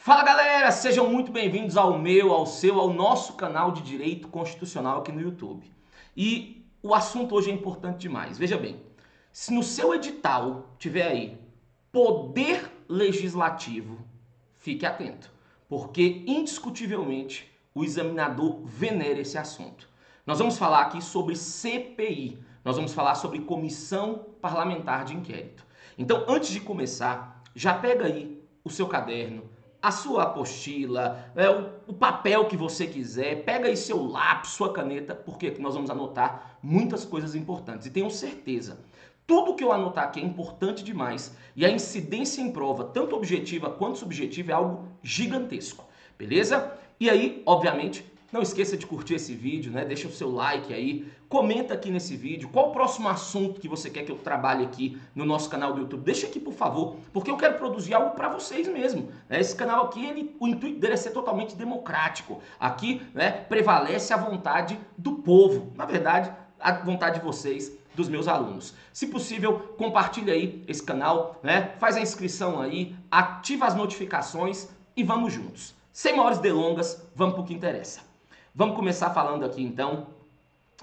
Fala galera, sejam muito bem-vindos ao meu, ao seu, ao nosso canal de Direito Constitucional aqui no YouTube. E o assunto hoje é importante demais. Veja bem, se no seu edital tiver aí Poder Legislativo, fique atento, porque indiscutivelmente o examinador venera esse assunto. Nós vamos falar aqui sobre CPI, nós vamos falar sobre Comissão Parlamentar de Inquérito. Então, antes de começar, já pega aí o seu caderno, a sua apostila, o papel que você quiser, pega aí seu lápis, sua caneta, porque nós vamos anotar muitas coisas importantes. E tenho certeza, tudo que eu anotar aqui é importante demais e a incidência em prova, tanto objetiva quanto subjetiva, é algo gigantesco, beleza? E aí, obviamente, não esqueça de curtir esse vídeo, né? Deixa o seu like aí, comenta aqui nesse vídeo qual o próximo assunto que você quer que eu trabalhe aqui no nosso canal do YouTube. Deixa aqui, por favor, porque eu quero produzir algo para vocês mesmo. Né? Esse canal aqui, o intuito dele é ser totalmente democrático. Aqui, né, prevalece a vontade do povo. Na verdade, a vontade de vocês, dos meus alunos. Se possível, compartilha aí esse canal, né? Faz a inscrição aí, ativa as notificações e vamos juntos. Sem maiores delongas, vamos para o que interessa. Vamos começar falando aqui, então,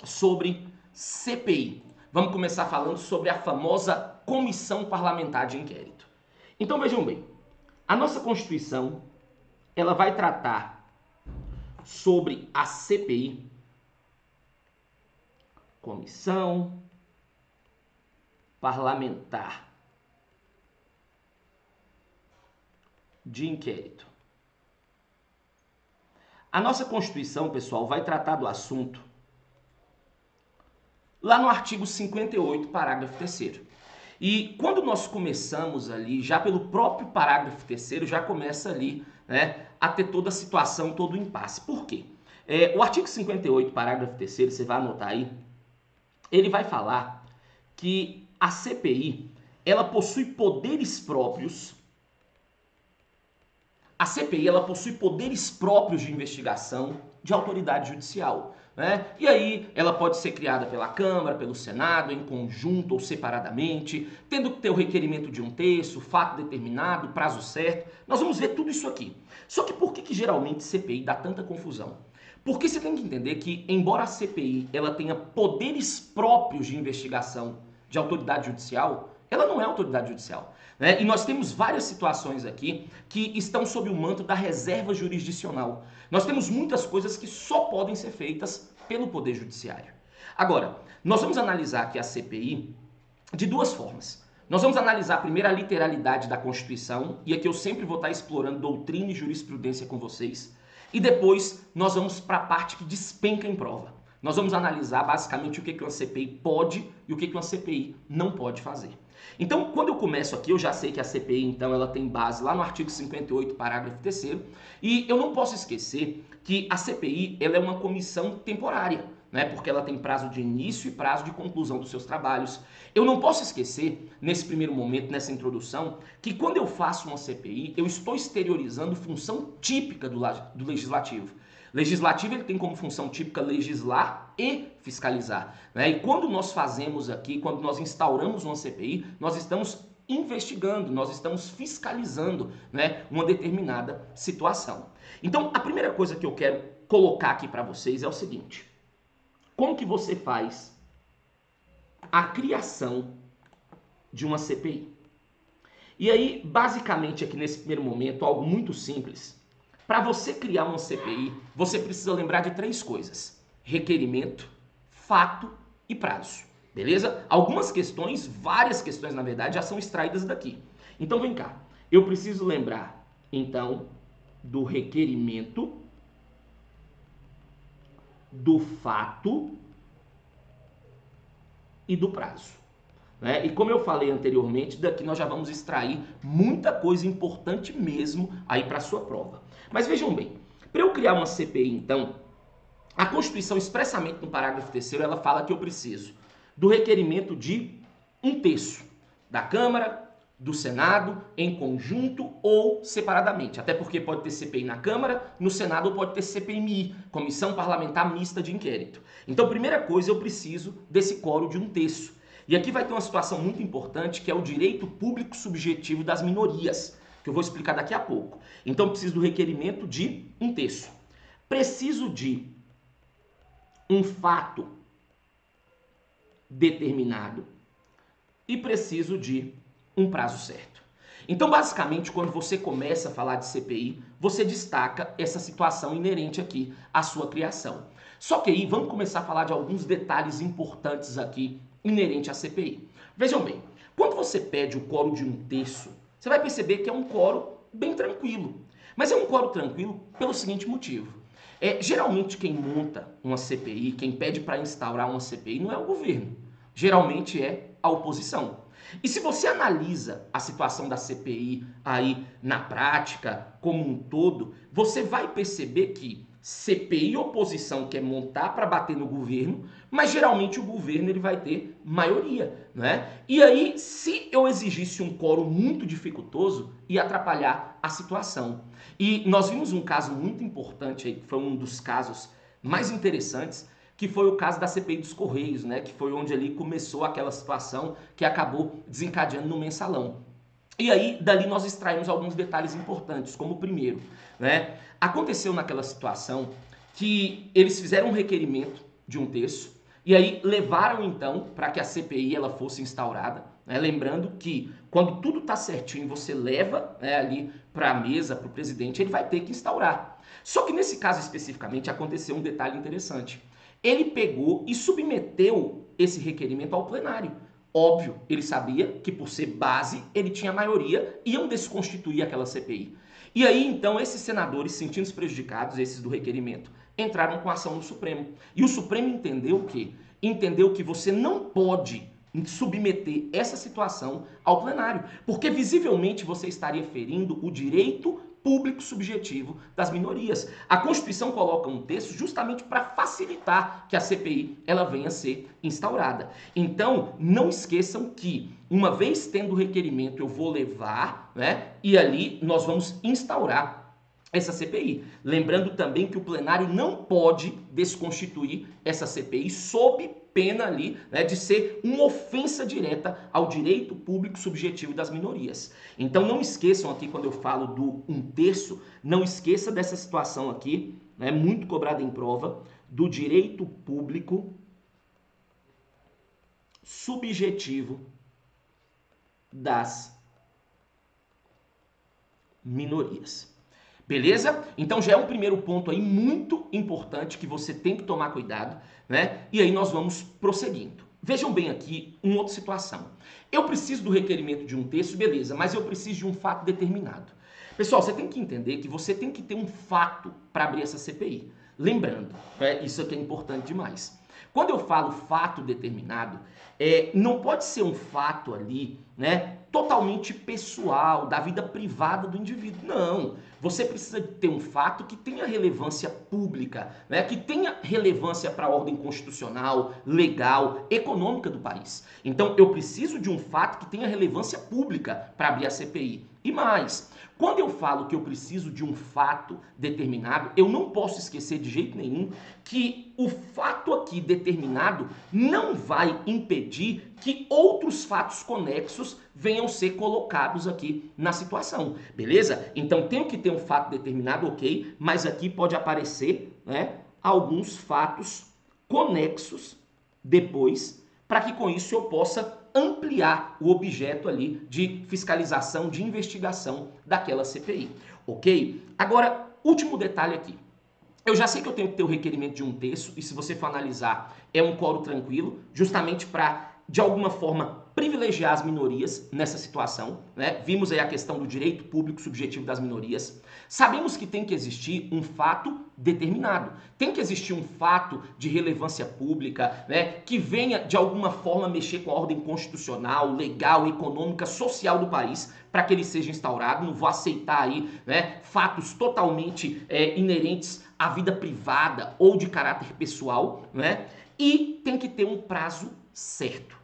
sobre CPI. Vamos começar falando sobre a famosa Comissão Parlamentar de Inquérito. Então, vejam bem, a nossa Constituição, ela vai tratar sobre a CPI, Comissão Parlamentar de Inquérito. A nossa Constituição, pessoal, vai tratar do assunto lá no artigo 58, parágrafo 3º. E quando nós começamos ali, já pelo próprio parágrafo 3º, já começa ali, né, a ter toda a situação, todo o impasse. Por quê? O artigo 58, parágrafo 3º, você vai anotar aí, ele vai falar que a CPI, ela possui poderes próprios. A CPI, ela possui poderes próprios de investigação de autoridade judicial, né? E aí ela pode ser criada pela Câmara, pelo Senado, em conjunto ou separadamente, tendo que ter o requerimento de um terço, fato determinado, prazo certo. Nós vamos ver tudo isso aqui. Só que por que geralmente CPI dá tanta confusão? Porque você tem que entender que, embora a CPI ela tenha poderes próprios de investigação de autoridade judicial, ela não é autoridade judicial. Né? E nós temos várias situações aqui que estão sob o manto da reserva jurisdicional. Nós temos muitas coisas que só podem ser feitas pelo Poder Judiciário. Agora, nós vamos analisar aqui a CPI de duas formas. Nós vamos analisar primeiro a literalidade da Constituição, e aqui eu sempre vou estar explorando doutrina e jurisprudência com vocês, e depois nós vamos para a parte que despenca em prova. Nós vamos analisar basicamente o que uma CPI pode e o que uma CPI não pode fazer. Então, quando eu começo aqui, eu já sei que a CPI, então, ela tem base lá no artigo 58, parágrafo 3º, e eu não posso esquecer que a CPI, ela é uma comissão temporária, né? Porque ela tem prazo de início e prazo de conclusão dos seus trabalhos. Eu não posso esquecer, nesse primeiro momento, nessa introdução, que quando eu faço uma CPI, eu estou exteriorizando função típica do Legislativo. Legislativo, ele tem como função típica legislar e fiscalizar, né? E quando nós fazemos aqui, quando nós instauramos uma CPI, nós estamos investigando, nós estamos fiscalizando, né, uma determinada situação. Então, a primeira coisa que eu quero colocar aqui para vocês é o seguinte: como que você faz a criação de uma CPI? E aí, basicamente, aqui nesse primeiro momento, algo muito simples. Para você criar uma CPI, você precisa lembrar de três coisas: requerimento, fato e prazo. Beleza? Algumas questões, várias questões na verdade, já são extraídas daqui. Então vem cá, eu preciso lembrar então do requerimento, do fato e do prazo. Né? E como eu falei anteriormente, daqui nós já vamos extrair muita coisa importante mesmo aí para a sua prova. Mas vejam bem, para eu criar uma CPI, então, a Constituição expressamente no parágrafo 3º, ela fala que eu preciso do requerimento de um terço da Câmara, do Senado, em conjunto ou separadamente. Até porque pode ter CPI na Câmara, no Senado ou pode ter CPMI, Comissão Parlamentar Mista de Inquérito. Então, primeira coisa, eu preciso desse quórum de um terço. E aqui vai ter uma situação muito importante, que é o direito público subjetivo das minorias. que eu vou explicar daqui a pouco. Então, preciso do requerimento de 1/3. Preciso de um fato determinado e preciso de um prazo certo. Então, basicamente, quando você começa a falar de CPI, você destaca essa situação inerente aqui à sua criação. Só que aí, vamos começar a falar de alguns detalhes importantes aqui inerente à CPI. Vejam bem, quando você pede o quórum de 1/3, você vai perceber que é um quórum bem tranquilo. Mas é um quórum tranquilo pelo seguinte motivo. Geralmente quem monta uma CPI, quem pede para instaurar uma CPI não é o governo. Geralmente é a oposição. E se você analisa a situação da CPI aí na prática, como um todo, você vai perceber que CPI e oposição quer montar para bater no governo, mas geralmente o governo ele vai ter maioria, né? E aí, se eu exigisse um quórum muito dificultoso, ia atrapalhar a situação. E nós vimos um caso muito importante aí, que foi um dos casos mais interessantes, que foi o caso da CPI dos Correios, né? Que foi onde ali começou aquela situação que acabou desencadeando no mensalão. E aí, dali nós extraímos alguns detalhes importantes, como o primeiro, né? Aconteceu naquela situação que eles fizeram um requerimento de 1/3 e aí levaram então para que a CPI ela fosse instaurada, né? Lembrando que quando tudo está certinho, você leva, né, ali para a mesa, para o presidente, ele vai ter que instaurar. Só que nesse caso especificamente aconteceu um detalhe interessante. Ele pegou e submeteu esse requerimento ao plenário. Óbvio, ele sabia que por ser base, ele tinha maioria, iam desconstituir aquela CPI. E aí, então, esses senadores, sentindo-se prejudicados, esses do requerimento, entraram com ação no Supremo. E o Supremo entendeu o quê? Entendeu que você não pode submeter essa situação ao plenário, porque visivelmente você estaria ferindo o direito público subjetivo das minorias. A Constituição coloca um texto justamente para facilitar que a CPI ela venha a ser instaurada. Então, não esqueçam que, uma vez tendo o requerimento, eu vou levar, né? E ali nós vamos instaurar essa CPI. Lembrando também que o plenário não pode desconstituir essa CPI sob pena ali, né, de ser uma ofensa direta ao direito público subjetivo das minorias. Então não esqueçam aqui quando eu falo do 1/3, não esqueça dessa situação aqui, né, muito cobrada em prova, do direito público subjetivo das minorias. Beleza? Então já é um primeiro ponto aí muito importante que você tem que tomar cuidado, né? E aí nós vamos prosseguindo. Vejam bem aqui uma outra situação. Eu preciso do requerimento de 1/3, beleza, mas eu preciso de um fato determinado. Pessoal, você tem que entender que você tem que ter um fato para abrir essa CPI. Lembrando, isso aqui é importante demais. Quando eu falo fato determinado, não pode ser um fato ali, né, totalmente pessoal, da vida privada do indivíduo. Não. Você precisa ter um fato que tenha relevância pública, né, que tenha relevância para a ordem constitucional, legal, econômica do país. Então, eu preciso de um fato que tenha relevância pública para abrir a CPI. E mais, quando eu falo que eu preciso de um fato determinado, eu não posso esquecer de jeito nenhum que o fato aqui determinado não vai impedir que outros fatos conexos venham ser colocados aqui na situação, beleza? Então tenho que ter um fato determinado, ok, mas aqui pode aparecer, né, alguns fatos conexos depois, para que com isso eu possa ampliar o objeto ali de fiscalização, de investigação daquela CPI, ok? Agora, último detalhe aqui. Eu já sei que eu tenho que ter o requerimento de 1/3, e se você for analisar, é um quórum tranquilo, justamente para, de alguma forma, privilegiar as minorias nessa situação, né? Vimos aí a questão do direito público subjetivo das minorias. Sabemos que tem que existir um fato determinado. Tem que existir um fato de relevância pública, né, que venha, de alguma forma, mexer com a ordem constitucional, legal, econômica, social do país, para que ele seja instaurado. Não vou aceitar aí, né, fatos totalmente inerentes à vida privada ou de caráter pessoal, né? E tem que ter um prazo certo.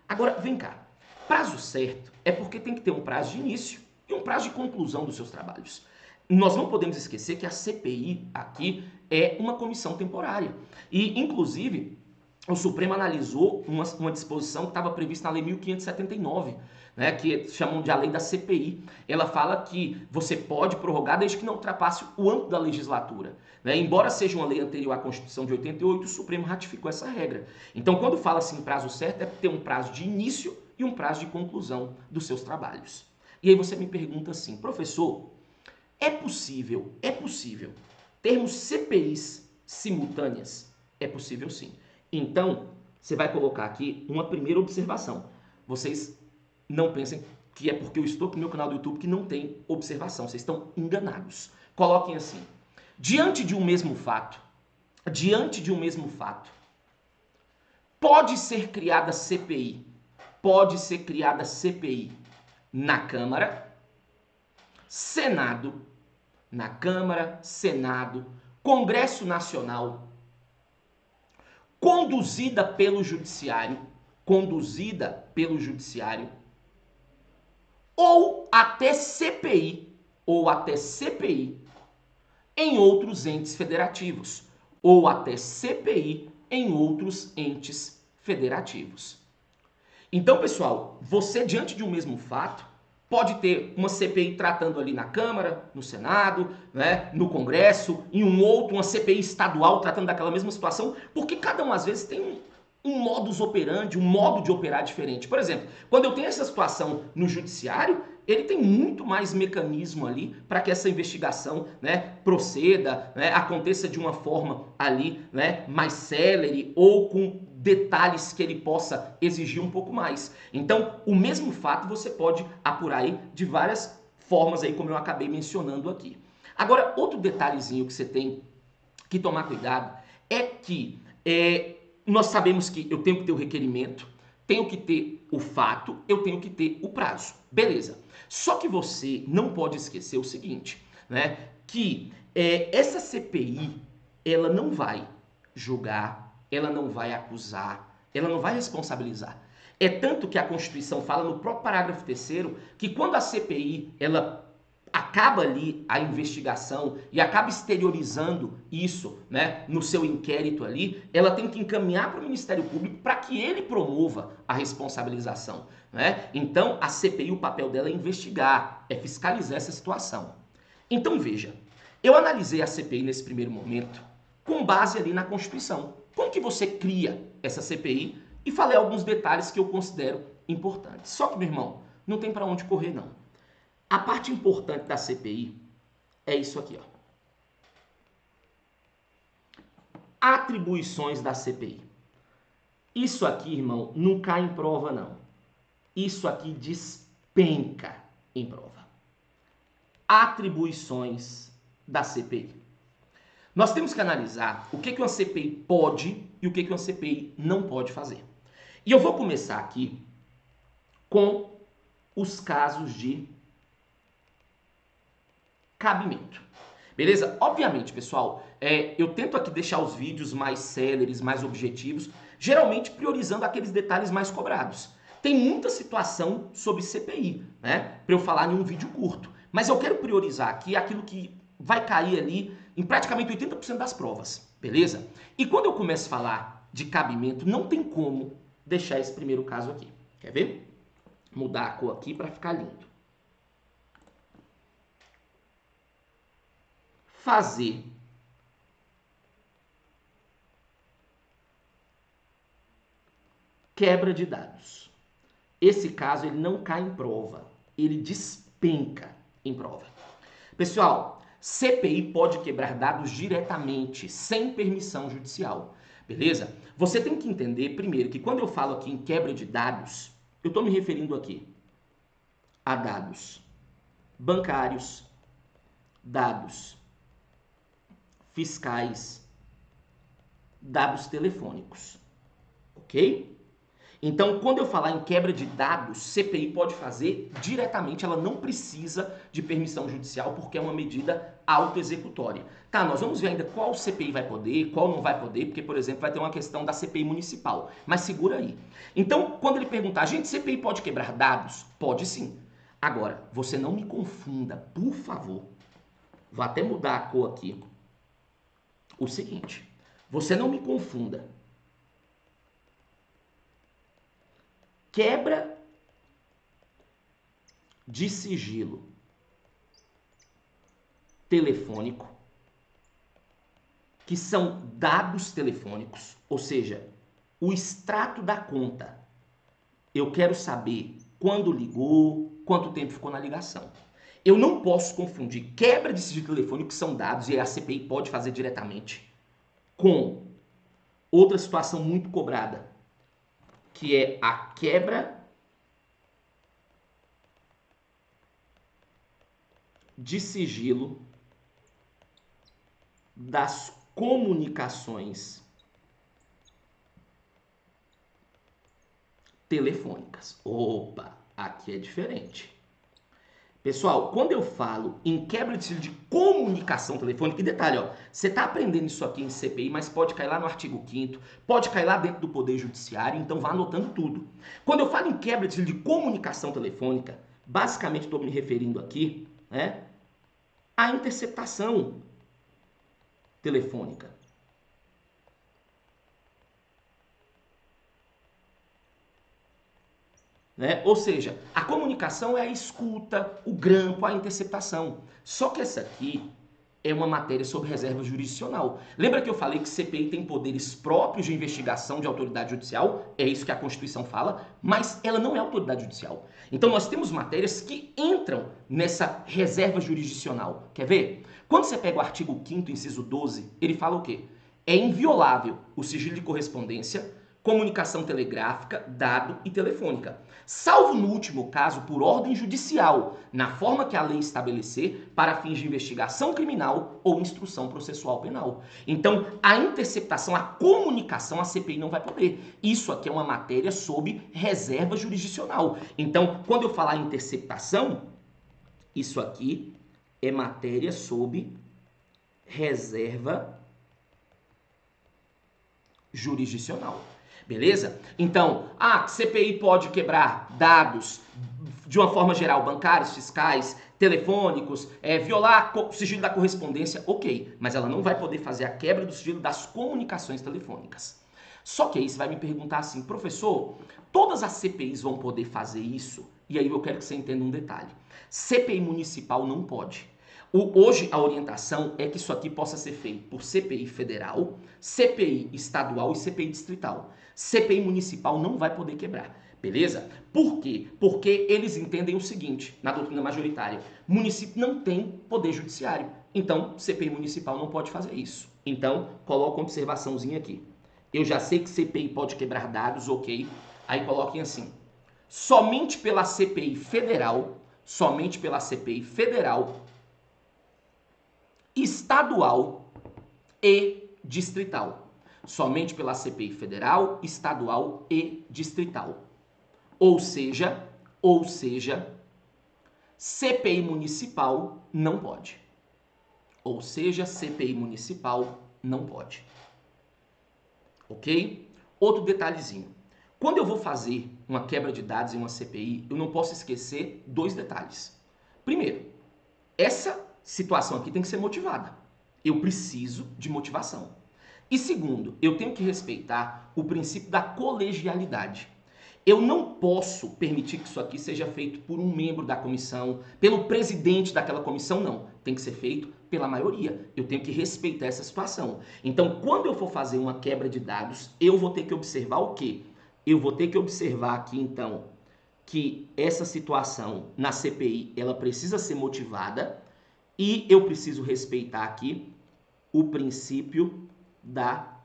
Agora, vem cá. Prazo certo é porque tem que ter um prazo de início e um prazo de conclusão dos seus trabalhos. Nós não podemos esquecer que a CPI aqui é uma comissão temporária. E, inclusive, o Supremo analisou uma disposição que estava prevista na Lei 1579, né, que chamam de a lei da CPI. Ela fala que você pode prorrogar desde que não ultrapasse o âmbito da legislatura. Né? Embora seja uma lei anterior à Constituição de 88, o Supremo ratificou essa regra. Então, quando fala assim prazo certo, é ter um prazo de início e um prazo de conclusão dos seus trabalhos. E aí você me pergunta assim, professor, é possível termos CPIs simultâneas? É possível sim. Então, você vai colocar aqui uma primeira observação. Vocês não pensem que é porque eu estou aqui no meu canal do YouTube que não tem observação. Vocês estão enganados. Coloquem assim. Diante de um mesmo fato, pode ser criada CPI. Pode ser criada CPI na Câmara, Senado, Congresso Nacional, conduzida pelo Judiciário, ou até CPI em outros entes federativos, Então, pessoal, você diante de um mesmo fato, pode ter uma CPI tratando ali na Câmara, no Senado, né, no Congresso, e uma CPI estadual tratando daquela mesma situação, porque cada um às vezes tem um modus operandi, um modo de operar diferente. Por exemplo, quando eu tenho essa situação no judiciário, ele tem muito mais mecanismo ali para que essa investigação, né, proceda, né, aconteça de uma forma ali, né, mais célere ou com detalhes que ele possa exigir um pouco mais. Então, o mesmo fato você pode apurar aí de várias formas aí, como eu acabei mencionando aqui. Agora, outro detalhezinho que você tem que tomar cuidado é que nós sabemos que eu tenho que ter o requerimento, tenho que ter o fato, eu tenho que ter o prazo. Beleza. Só que você não pode esquecer o seguinte, né? Que essa CPI, ela não vai julgar, ela não vai acusar, ela não vai responsabilizar. É tanto que a Constituição fala no próprio parágrafo 3º que quando a CPI, ela acaba ali a investigação e acaba exteriorizando isso, né, no seu inquérito ali, ela tem que encaminhar para o Ministério Público para que ele promova a responsabilização, né? Então, a CPI, o papel dela é investigar, é fiscalizar essa situação. Então, veja, eu analisei a CPI nesse primeiro momento com base ali na Constituição. Como que você cria essa CPI? E falei alguns detalhes que eu considero importantes. Só que, meu irmão, não tem para onde correr, não. A parte importante da CPI é isso aqui, ó. Atribuições da CPI. Isso aqui, irmão, não cai em prova, não. Isso aqui despenca em prova. Atribuições da CPI. Nós temos que analisar o que uma CPI pode e o que uma CPI não pode fazer. E eu vou começar aqui com os casos de cabimento. Beleza? Obviamente, pessoal, eu tento aqui deixar os vídeos mais céleres, mais objetivos, geralmente priorizando aqueles detalhes mais cobrados. Tem muita situação sobre CPI, né? Para eu falar em um vídeo curto. Mas eu quero priorizar aqui aquilo que vai cair ali em praticamente 80% das provas, beleza? E quando eu começo a falar de cabimento, não tem como deixar esse primeiro caso aqui. Quer ver? Mudar a cor aqui para ficar lindo. Fazer quebra de dados. Esse caso ele não cai em prova, ele despenca em prova. Pessoal, CPI pode quebrar dados diretamente, sem permissão judicial, beleza? Você tem que entender primeiro que quando eu falo aqui em quebra de dados, eu estou me referindo aqui a dados bancários, dados fiscais, dados telefônicos, ok? Então, quando eu falar em quebra de dados, CPI pode fazer diretamente, ela não precisa de permissão judicial porque é uma medida autoexecutória. Tá, nós vamos ver ainda qual CPI vai poder, qual não vai poder, porque, por exemplo, vai ter uma questão da CPI municipal, mas segura aí. Então, quando ele perguntar, gente, CPI pode quebrar dados? Pode sim. Agora, você não me confunda, por favor. Vou até mudar a cor aqui. O seguinte, você não me confunda quebra de sigilo telefônico, que são dados telefônicos, ou seja, o extrato da conta. Eu quero saber quando ligou, quanto tempo ficou na ligação. Eu não posso confundir quebra de sigilo telefônico, que são dados, e a CPI pode fazer diretamente, com outra situação muito cobrada, que é a quebra de sigilo das comunicações telefônicas. Opa, aqui é diferente. Pessoal, quando eu falo em quebra de sigilo de comunicação telefônica, e detalhe, ó, você está aprendendo isso aqui em CPI, mas pode cair lá no artigo 5º, pode cair lá dentro do Poder Judiciário, então vá anotando tudo. Quando eu falo em quebra de sigilo de comunicação telefônica, basicamente estou me referindo aqui, né, à interceptação telefônica. Né? Ou seja, a comunicação é a escuta, o grampo, a interceptação. Só que essa aqui é uma matéria sobre reserva jurisdicional. Lembra que eu falei que CPI tem poderes próprios de investigação de autoridade judicial? É isso que a Constituição fala, mas ela não é autoridade judicial. Então nós temos matérias que entram nessa reserva jurisdicional. Quer ver? Quando você pega o artigo 5º, inciso 12, ele fala o quê? É inviolável o sigilo de correspondência, comunicação telegráfica, dado e telefônica, salvo no último caso por ordem judicial, na forma que a lei estabelecer para fins de investigação criminal ou instrução processual penal. Então, a interceptação, a comunicação, a CPI não vai poder. Isso aqui é uma matéria sob reserva jurisdicional. Então, quando eu falar interceptação, isso aqui é matéria sob reserva jurisdicional. Beleza? Então, a CPI pode quebrar dados de uma forma geral, bancários, fiscais, telefônicos, violar o sigilo da correspondência, ok, mas ela não vai poder fazer a quebra do sigilo das comunicações telefônicas. Só que aí você vai me perguntar assim, professor, todas as CPIs vão poder fazer isso? E aí eu quero que você entenda um detalhe. CPI municipal não pode. Hoje a orientação é que isso aqui possa ser feito por CPI federal, CPI estadual e CPI distrital. CPI municipal não vai poder quebrar, beleza? Por quê? Porque eles entendem o seguinte, na doutrina majoritária, município não tem poder judiciário, então CPI municipal não pode fazer isso. Então, coloca uma observaçãozinha aqui. Eu já sei que CPI pode quebrar dados, ok? Aí coloquem assim, somente pela CPI federal, estadual e distrital. Somente pela CPI federal, estadual e distrital. Ou seja, CPI municipal não pode. Ou seja, CPI municipal não pode. Ok? Outro detalhezinho. Quando eu vou fazer uma quebra de dados em uma CPI, eu não posso esquecer dois detalhes. Primeiro, essa situação aqui tem que ser motivada. Eu preciso de motivação. E segundo, eu tenho que respeitar o princípio da colegialidade. Eu não posso permitir que isso aqui seja feito por um membro da comissão, pelo presidente daquela comissão, não. Tem que ser feito pela maioria. Eu tenho que respeitar essa situação. Então, quando eu for fazer uma quebra de dados, eu vou ter que observar o quê? Eu vou ter que observar aqui, então, que essa situação na CPI, ela precisa ser motivada e eu preciso respeitar aqui o princípio da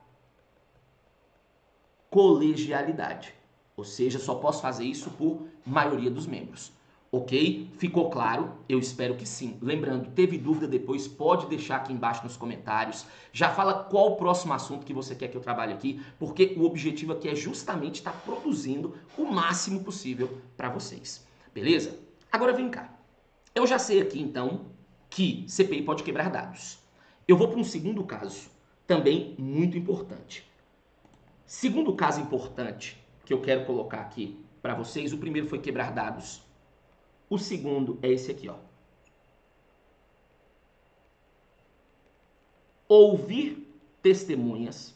colegialidade. Ou seja, só posso fazer isso por maioria dos membros. Ok? Ficou claro? Eu espero que sim. Lembrando, teve dúvida depois, pode deixar aqui embaixo nos comentários. Já fala qual o próximo assunto que você quer que eu trabalhe aqui, porque o objetivo aqui é justamente estar produzindo o máximo possível para vocês. Beleza? Agora vem cá. Eu já sei aqui então que CPI pode quebrar dados. Eu vou para um segundo caso, também muito importante. Segundo caso importante que eu quero colocar aqui para vocês, o primeiro foi quebrar dados. O segundo é esse aqui, ó. Ouvir testemunhas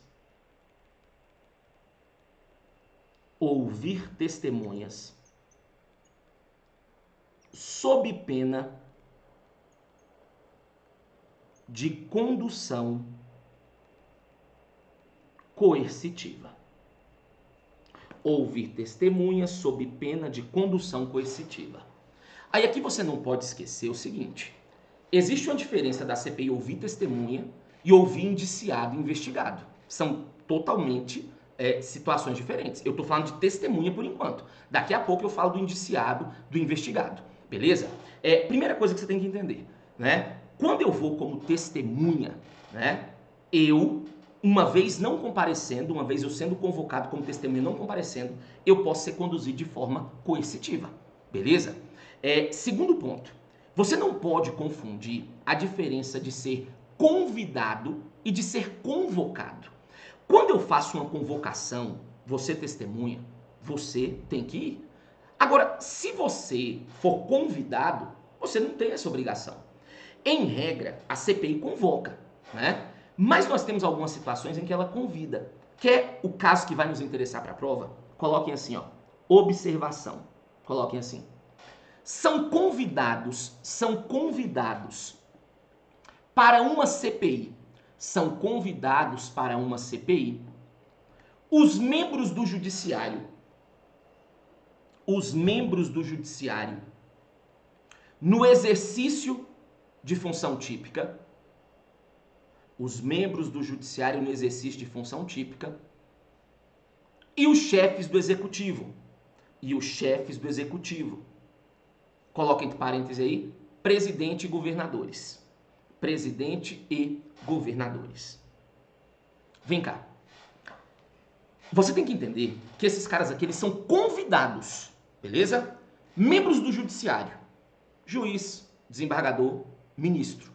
sob pena de condução coercitiva. Ouvir testemunhas sob pena de condução coercitiva. Aí aqui você não pode esquecer o seguinte: existe uma diferença da CPI ouvir testemunha e ouvir indiciado e investigado. São totalmente situações diferentes. Eu estou falando de testemunha por enquanto. Daqui a pouco eu falo do indiciado, do investigado. Beleza? Primeira coisa que você tem que entender, né? Quando eu vou como testemunha, né? Uma vez não comparecendo, uma vez eu sendo convocado como testemunha não comparecendo, eu posso ser conduzido de forma coercitiva. Beleza? Segundo ponto, você não pode confundir a diferença de ser convidado e de ser convocado. Quando eu faço uma convocação, você testemunha, você tem que ir. Agora, se você for convidado, você não tem essa obrigação. Em regra, a CPI convoca, né? Mas nós temos algumas situações em que ela convida. Quer o caso que vai nos interessar para a prova? Coloquem assim, ó, observação. Coloquem assim. São convidados para uma CPI. São convidados para uma CPI os membros do judiciário. Os membros do judiciário no exercício de função típica. Os membros do judiciário no exercício de função típica e os chefes do executivo. E os chefes do executivo. Coloca entre parênteses aí, presidente e governadores. Presidente e governadores. Vem cá. Você tem que entender que esses caras aqui, eles são convidados, beleza? Membros do judiciário. Juiz, desembargador, ministro.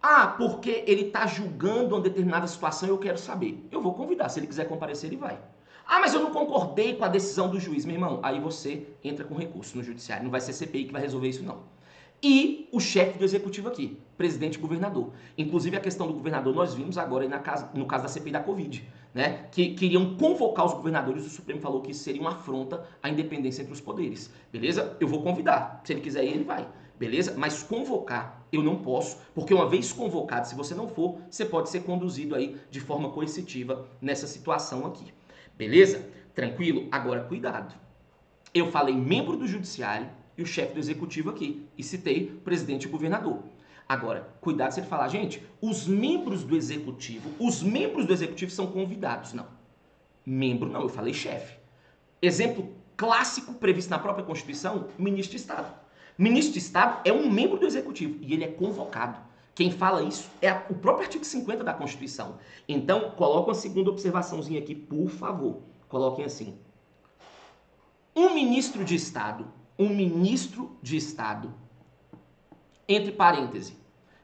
Ah, porque ele está julgando uma determinada situação e eu quero saber. Eu vou convidar. Se ele quiser comparecer, ele vai. Ah, mas eu não concordei com a decisão do juiz. Meu irmão, aí você entra com recurso no judiciário. Não vai ser CPI que vai resolver isso, não. E o chefe do executivo aqui, presidente e governador. Inclusive a questão do governador nós vimos agora aí no caso da CPI da Covid, né? Que queriam convocar os governadores, o Supremo falou que isso seria uma afronta à independência entre os poderes. Beleza? Eu vou convidar. Se ele quiser ir, ele vai. Beleza? Mas convocar eu não posso, porque uma vez convocado, se você não for, você pode ser conduzido aí de forma coercitiva nessa situação aqui. Beleza? Tranquilo? Agora, cuidado. Eu falei membro do judiciário e o chefe do executivo aqui, e citei presidente e governador. Agora, cuidado se ele falar, gente, os membros do executivo são convidados. Não. Membro não, eu falei chefe. Exemplo clássico previsto na própria Constituição, ministro de Estado. Ministro de Estado é um membro do Executivo e ele é convocado. Quem fala isso é o próprio artigo 50 da Constituição. Então, coloca uma segunda observaçãozinha aqui, por favor. Coloquem assim. Um ministro de Estado, entre parênteses,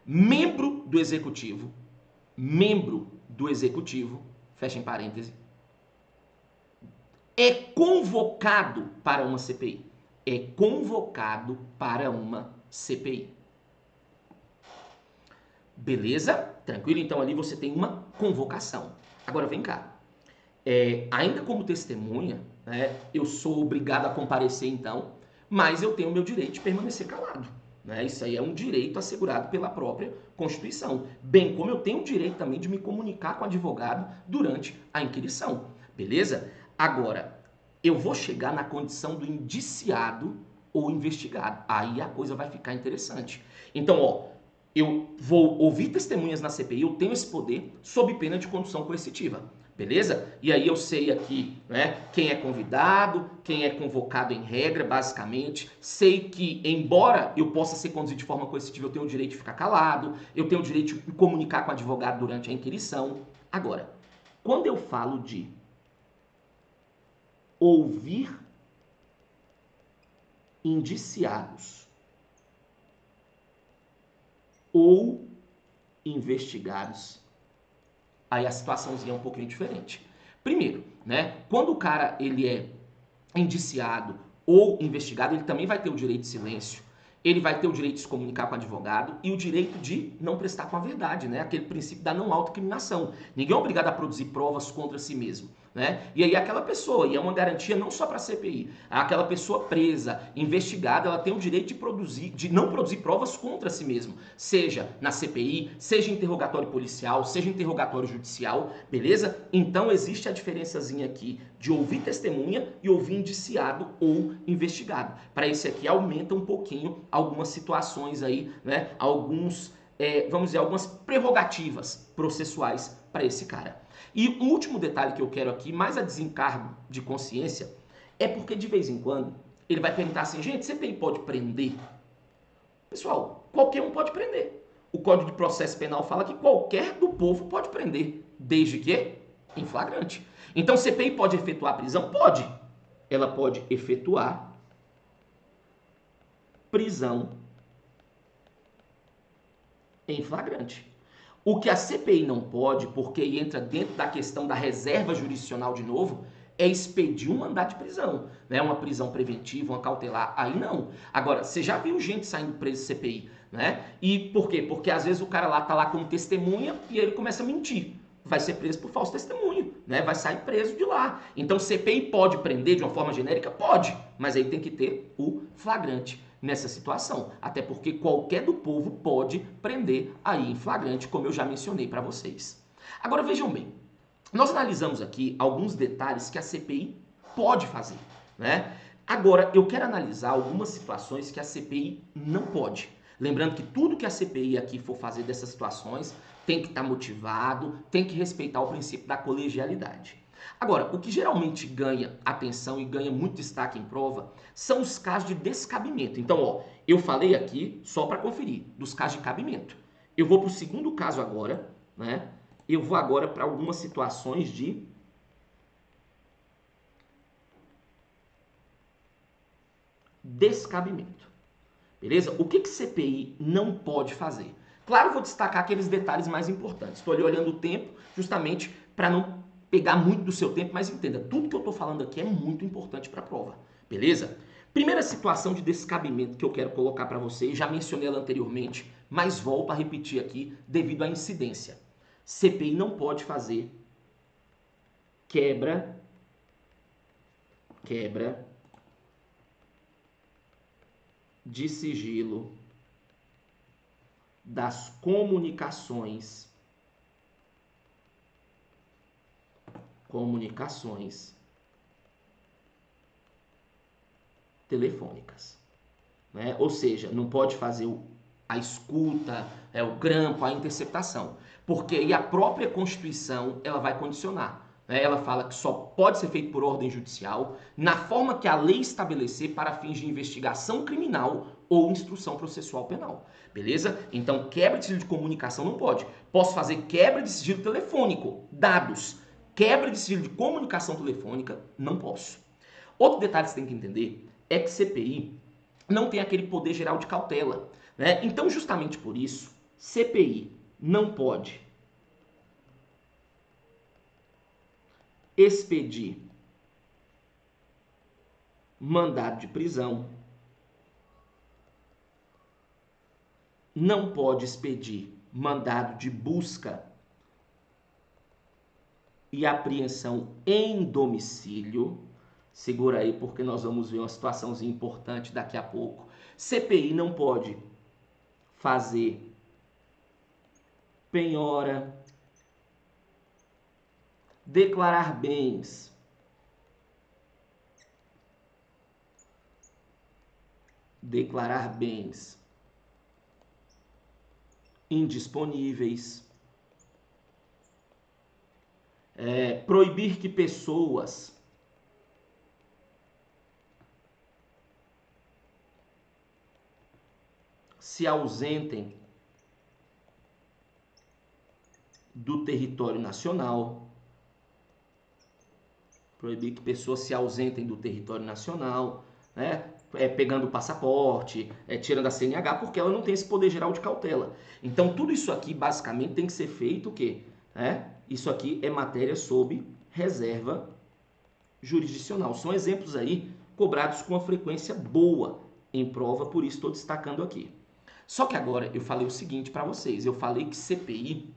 membro do Executivo, fechem parênteses, é convocado para uma CPI. É convocado para uma CPI. Beleza? Tranquilo? Então ali você tem uma convocação. Agora vem cá. Ainda como testemunha, né, eu sou obrigado a comparecer então, mas eu tenho o meu direito de permanecer calado. Né? Isso aí é um direito assegurado pela própria Constituição. Bem como eu tenho o direito também de me comunicar com o advogado durante a inquirição. Beleza? Agora, eu vou chegar na condição do indiciado ou investigado. Aí a coisa vai ficar interessante. Então, ó, eu vou ouvir testemunhas na CPI, eu tenho esse poder sob pena de condução coercitiva. Beleza? E aí eu sei aqui, né, quem é convidado, quem é convocado em regra, basicamente. Sei que, embora eu possa ser conduzido de forma coercitiva, eu tenho o direito de ficar calado, eu tenho o direito de me comunicar com o advogado durante a inquirição. Agora, quando eu falo de ouvir indiciados ou investigados, aí a situaçãozinha é um pouquinho diferente. Primeiro, né, quando o cara ele é indiciado ou investigado, ele também vai ter o direito de silêncio, ele vai ter o direito de se comunicar com o advogado e o direito de não prestar com a verdade, né? Aquele princípio da não autoincriminação. Ninguém é obrigado a produzir provas contra si mesmo. né? E aí aquela pessoa, e é uma garantia não só para a CPI, aquela pessoa presa, investigada, ela tem o direito de não produzir provas contra si mesma, seja na CPI, seja interrogatório policial, seja interrogatório judicial, beleza? Então existe a diferençazinha aqui de ouvir testemunha e ouvir indiciado ou investigado. Para esse aqui aumenta um pouquinho algumas situações aí, né? Vamos dizer, algumas prerrogativas processuais para esse cara. E um último detalhe que eu quero aqui, mais a desencargo de consciência, é porque de vez em quando ele vai perguntar assim, gente, CPI pode prender? Pessoal, qualquer um pode prender. O Código de Processo Penal fala que qualquer do povo pode prender, desde que em flagrante. Então, CPI pode efetuar a prisão? Pode. Ela pode efetuar prisão em flagrante. O que a CPI não pode, porque entra dentro da questão da reserva jurisdicional de novo, é expedir um mandado de prisão, né? Uma prisão preventiva, uma cautelar, aí não. Agora, você já viu gente saindo preso de CPI, né? E por quê? Porque às vezes o cara lá tá lá como testemunha e aí ele começa a mentir. Vai ser preso por falso testemunho, né? Vai sair preso de lá. Então, CPI pode prender de uma forma genérica? Pode, mas aí tem que ter o flagrante nessa situação, até porque qualquer do povo pode prender aí em flagrante, como eu já mencionei para vocês. Agora vejam bem, nós analisamos aqui alguns detalhes que a CPI pode fazer, né? Agora eu quero analisar algumas situações que a CPI não pode. Lembrando que tudo que a CPI aqui for fazer dessas situações tem que estar motivado, tem que respeitar o princípio da colegialidade. Agora, o que geralmente ganha atenção e ganha muito destaque em prova são os casos de descabimento. Então, ó, eu falei aqui, só para conferir, dos casos de cabimento. Eu vou para o segundo caso agora, né? Eu vou agora para algumas situações de descabimento. Beleza? O que CPI não pode fazer? Claro, eu vou destacar aqueles detalhes mais importantes. Estou ali olhando o tempo justamente para não pegar muito do seu tempo, mas entenda, tudo que eu estou falando aqui é muito importante para a prova. Beleza? Primeira situação de descabimento que eu quero colocar para vocês, já mencionei ela anteriormente, mas volto a repetir aqui devido à incidência. CPI não pode fazer quebra de sigilo das comunicações telefônicas, né? Ou seja, não pode fazer a escuta, o grampo, a interceptação, porque aí a própria Constituição ela vai condicionar. Ela fala que só pode ser feito por ordem judicial, na forma que a lei estabelecer para fins de investigação criminal ou instrução processual penal. Beleza? Então, quebra de sigilo de comunicação não pode. Posso fazer quebra de sigilo telefônico, dados. Quebra de sigilo de comunicação telefônica, não posso. Outro detalhe que você tem que entender é que CPI não tem aquele poder geral de cautela, né? Então, justamente por isso, CPI não pode expedir mandado de prisão, não pode expedir mandado de busca e apreensão em domicílio. Segura aí porque nós vamos ver uma situaçãozinha importante daqui a pouco. CPI não pode fazer penhora, declarar bens, indisponíveis, proibir que pessoas se ausentem do território nacional, proibir que pessoas se ausentem do território nacional, né? Pegando o passaporte, tirando a CNH, porque ela não tem esse poder geral de cautela. Então, tudo isso aqui, basicamente, tem que ser feito o quê? Isso aqui é matéria sob reserva jurisdicional. São exemplos aí cobrados com uma frequência boa em prova, por isso estou destacando aqui. Só que agora eu falei o seguinte para vocês, eu falei que CPI,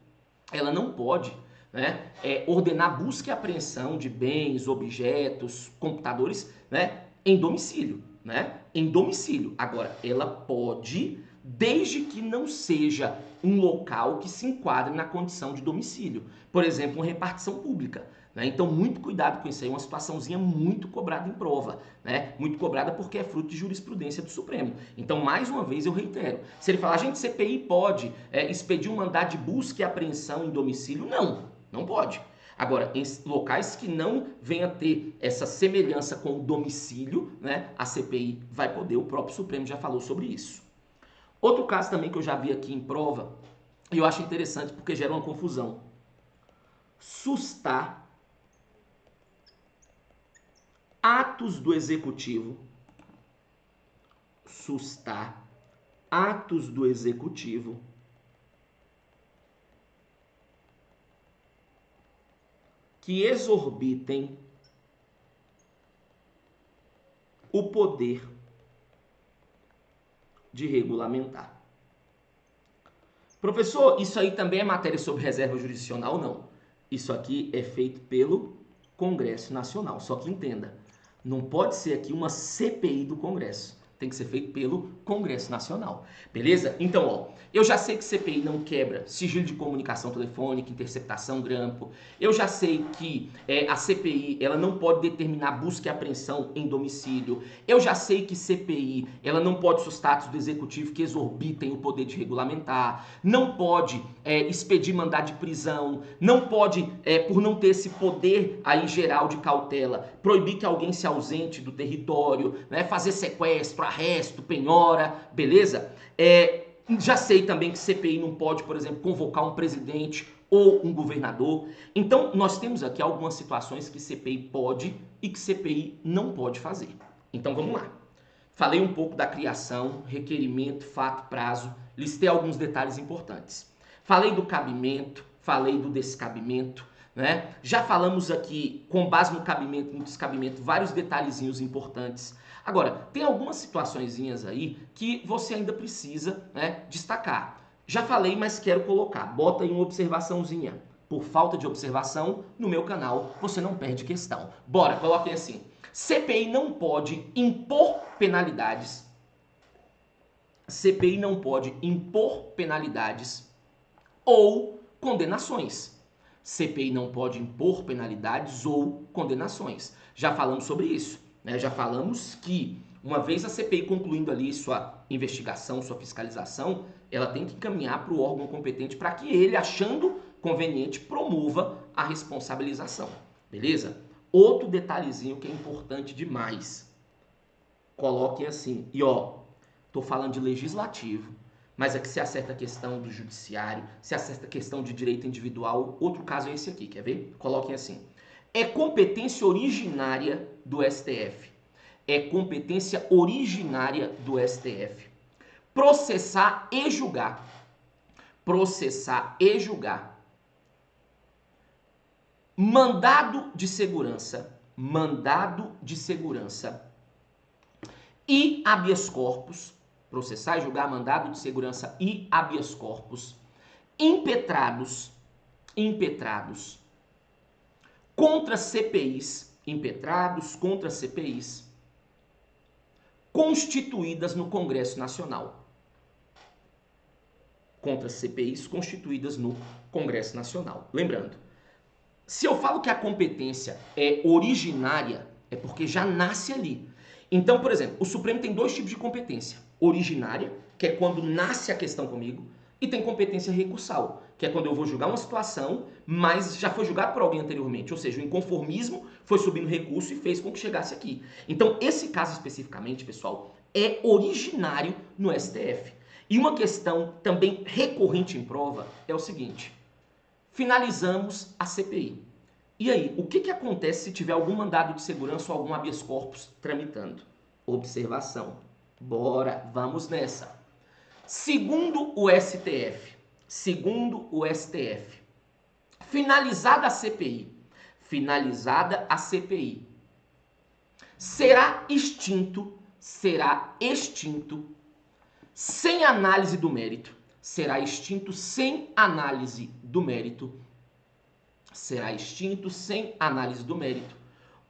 ela não pode né, ordenar busca e apreensão de bens, objetos, computadores, né, em domicílio, né? Em domicílio. Agora, ela pode, desde que não seja um local que se enquadre na condição de domicílio. Por exemplo, uma repartição pública. Né? Então, muito cuidado com isso aí, uma situaçãozinha muito cobrada em prova. Né? Muito cobrada porque é fruto de jurisprudência do Supremo. Então, mais uma vez, eu reitero. Se ele falar, gente, CPI pode expedir um mandado de busca e apreensão em domicílio? Não, não pode. Agora, em locais que não venha ter essa semelhança com o domicílio, né, a CPI vai poder, o próprio Supremo já falou sobre isso. Outro caso também que eu já vi aqui em prova, e eu acho interessante porque gera uma confusão. Sustar atos do Executivo, sustar atos do Executivo que exorbitem o poder de regulamentar. Professor, isso aí também é matéria sobre reserva jurisdicional? Não. Isso aqui é feito pelo Congresso Nacional. Só que entenda, não pode ser aqui uma CPI do Congresso. Tem que ser feito pelo Congresso Nacional. Beleza? Então, ó, eu já sei que CPI não quebra sigilo de comunicação telefônica, interceptação, grampo. Eu já sei que a CPI ela não pode determinar busca e apreensão em domicílio. Eu já sei que CPI ela não pode sustar atos do Executivo que exorbitem o poder de regulamentar. Não pode expedir mandado de prisão. Não pode, por não ter esse poder aí geral de cautela, proibir que alguém se ausente do território, né, fazer sequestro, arresto, penhora, beleza? Já sei também que CPI não pode, por exemplo, convocar um presidente ou um governador. Então, nós temos aqui algumas situações que CPI pode e que CPI não pode fazer. Então, vamos lá. Falei um pouco da criação, requerimento, fato, prazo, listei alguns detalhes importantes. Falei do cabimento, falei do descabimento, né? Já falamos aqui, com base no cabimento e no descabimento, vários detalhezinhos importantes. Agora, tem algumas situaçõezinhas aí que você ainda precisa, né, destacar. Já falei, mas quero colocar. Bota aí uma observaçãozinha. Por falta de observação, no meu canal você não perde questão. Bora, coloquem assim. CPI não pode impor penalidades. CPI não pode impor penalidades ou condenações. CPI não pode impor penalidades ou condenações. Já falamos sobre isso, né? Já falamos que uma vez a CPI concluindo ali sua investigação, sua fiscalização, ela tem que caminhar para o órgão competente para que ele, achando conveniente, promova a responsabilização. Beleza? Outro detalhezinho que é importante demais. Coloquem assim. E ó, tô falando de legislativo, mas aqui se acerta a questão do judiciário, se acerta a questão de direito individual. Outro caso é esse aqui, quer ver? Coloquem assim. É competência originária do STF. É competência originária do STF. Processar e julgar. Processar e julgar. Mandado de segurança. Mandado de segurança. E habeas corpus. Processar e julgar mandado de segurança e habeas corpus, impetrados contra CPIs, impetrados contra CPIs, constituídas no Congresso Nacional. Contra CPIs constituídas no Congresso Nacional. Lembrando, se eu falo que a competência é originária, é porque já nasce ali. Então, por exemplo, o Supremo tem dois tipos de competência. Originária, que é quando nasce a questão comigo, e tem competência recursal, que é quando eu vou julgar uma situação, mas já foi julgado por alguém anteriormente. Ou seja, o inconformismo foi subindo recurso e fez com que chegasse aqui. Então, esse caso especificamente, pessoal, é originário no STF. E uma questão também recorrente em prova é o seguinte. Finalizamos a CPI. E aí, o que acontece se tiver algum mandado de segurança ou algum habeas corpus tramitando? Observação. Bora, vamos nessa. Segundo o STF, finalizada a CPI, será extinto, sem análise do mérito, será extinto sem análise do mérito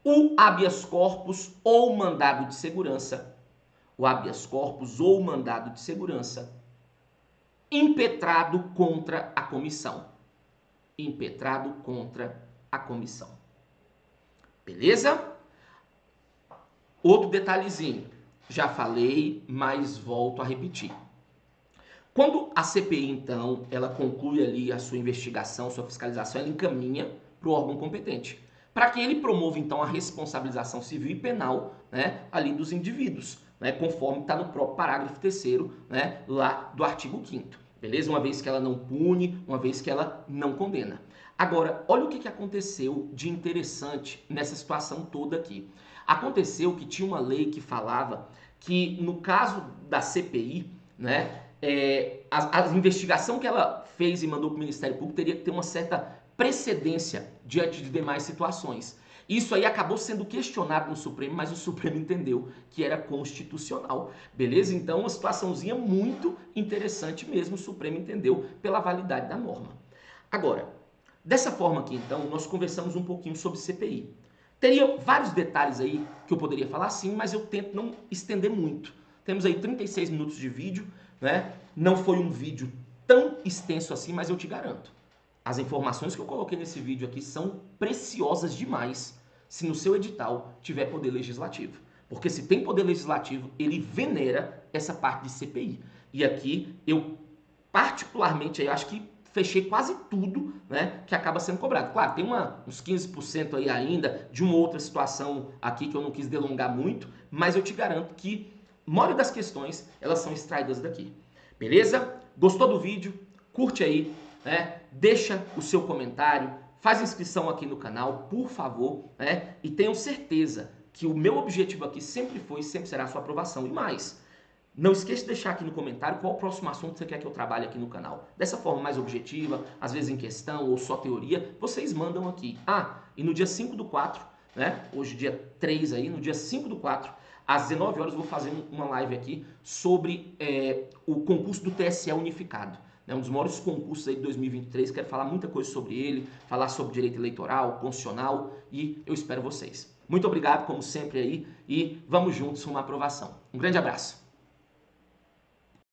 o habeas corpus ou mandado de segurança, impetrado contra a comissão. Beleza? Outro detalhezinho, já falei, mas volto a repetir. Quando a CPI, então, ela conclui ali a sua investigação, sua fiscalização, ela encaminha para o órgão competente, para que ele promova, então, a responsabilização civil e penal, né, ali dos indivíduos, né, conforme está no próprio parágrafo 3º, né, lá do artigo 5º. Beleza? Uma vez que ela não pune, uma vez que ela não condena. Agora, olha o que aconteceu de interessante nessa situação toda aqui. Aconteceu que tinha uma lei que falava que, no caso da CPI, né, a investigação que ela fez e mandou para o Ministério Público teria que ter uma certa precedência diante de demais situações. Isso aí acabou sendo questionado no Supremo, mas o Supremo entendeu que era constitucional. Beleza? Então, uma situaçãozinha muito interessante mesmo, o Supremo entendeu pela validade da norma. Agora, dessa forma aqui, então, nós conversamos um pouquinho sobre CPI. Teria vários detalhes aí que eu poderia falar sim, mas eu tento não estender muito. Temos aí 36 minutos de vídeo, né? Não foi um vídeo tão extenso assim, mas eu te garanto, as informações que eu coloquei nesse vídeo aqui são preciosas demais se no seu edital tiver poder legislativo. Porque se tem poder legislativo, ele venera essa parte de CPI. E aqui eu particularmente eu acho que fechei quase tudo, né, que acaba sendo cobrado. Claro, tem uns 15% aí ainda de uma outra situação aqui que eu não quis delongar muito, mas eu te garanto que a maioria das questões, elas são extraídas daqui. Beleza? Gostou do vídeo? Curte aí, né? Deixa o seu comentário, faz inscrição aqui no canal, por favor, né? E tenho certeza que o meu objetivo aqui sempre foi e sempre será a sua aprovação. E mais, não esqueça de deixar aqui no comentário qual o próximo assunto você quer que eu trabalhe aqui no canal. Dessa forma mais objetiva, às vezes em questão ou só teoria, vocês mandam aqui. E no dia 5/4, né? Hoje dia 3 aí, no dia 5/4, às 19 horas eu vou fazer uma live aqui sobre o concurso do TSE unificado. Um dos maiores concursos aí de 2023, quero falar muita coisa sobre ele, falar sobre direito eleitoral, constitucional, e eu espero vocês. Muito obrigado, como sempre aí, e vamos juntos rumo à aprovação. Um grande abraço.